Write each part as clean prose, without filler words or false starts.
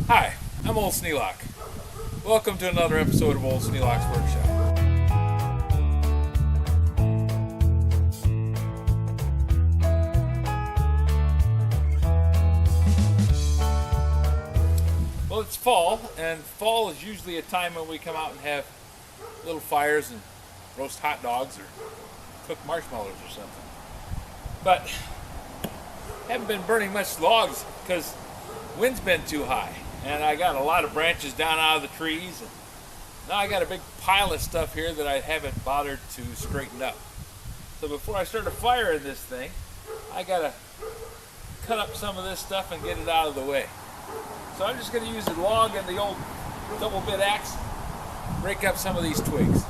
Hi, I'm Old Sneelock. Welcome to another episode of Old Sneelock's Workshop. Well, it's fall, and fall is usually a time when we come out and have little fires and roast hot dogs or cook marshmallows or something. But haven't been burning much logs because wind's been too high. And I got a lot of branches down out of the trees. And now I got a big pile of stuff here that I haven't bothered to straighten up. So before I start a fire in this thing, I gotta cut up some of this stuff and get it out of the way. So I'm just gonna use the log and the old double bit axe, break up some of these twigs.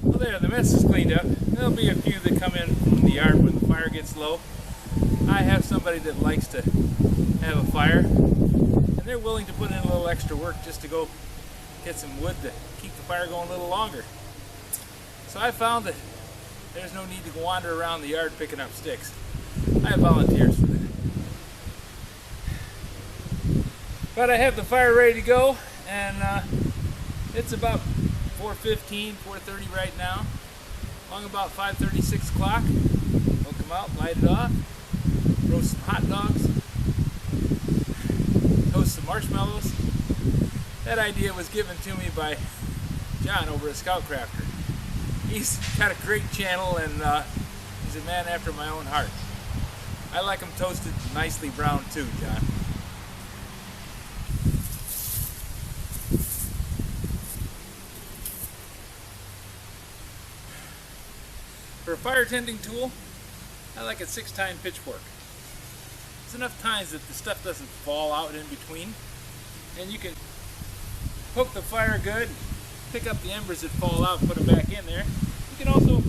Well, there, the mess is cleaned up. There'll be a few that come in from the yard when the fire gets low. I have somebody that likes to have a fire, and they're willing to put in a little extra work just to go get some wood to keep the fire going a little longer. So I found that there's no need to wander around the yard picking up sticks. I have volunteers for that. But I have the fire ready to go, and it's about 4:15, 4:30 right now. Along about 5:30, 6 o'clock, we'll come out, light it off, roast some hot dogs, toast some marshmallows. That idea was given to me by John over at Scout Crafter. He's got a great channel, and he's a man after my own heart. I like them toasted nicely brown too, John. For a fire tending tool, I like a 6-tine pitchfork. There's enough tines that the stuff doesn't fall out in between, and you can poke the fire good, pick up the embers that fall out and put them back in there. You can also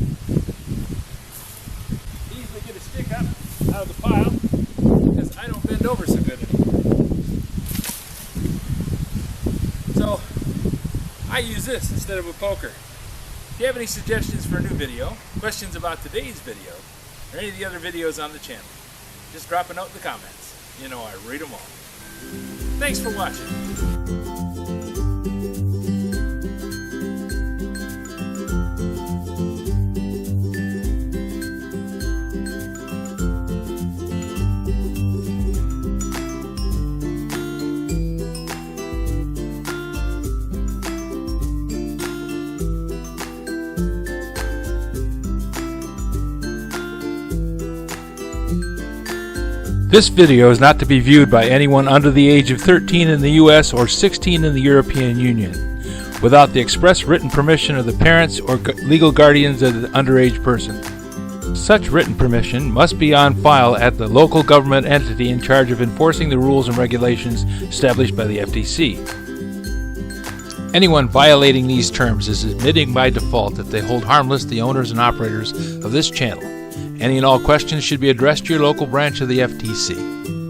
easily get a stick up out of the pile because I don't bend over so good anymore. So I use this instead of a poker. you have any suggestions for a new video, questions about today's video, or any of the other videos on the channel, just drop a note in the comments. You know I read them all. Thanks for watching. This video is not to be viewed by anyone under the age of 13 in the U.S. or 16 in the European Union, without the express written permission of the parents or legal guardians of the underage person. Such written permission must be on file at the local government entity in charge of enforcing the rules and regulations established by the FTC. Anyone violating these terms is admitting by default that they hold harmless the owners and operators of this channel. Any and all questions should be addressed to your local branch of the FTC.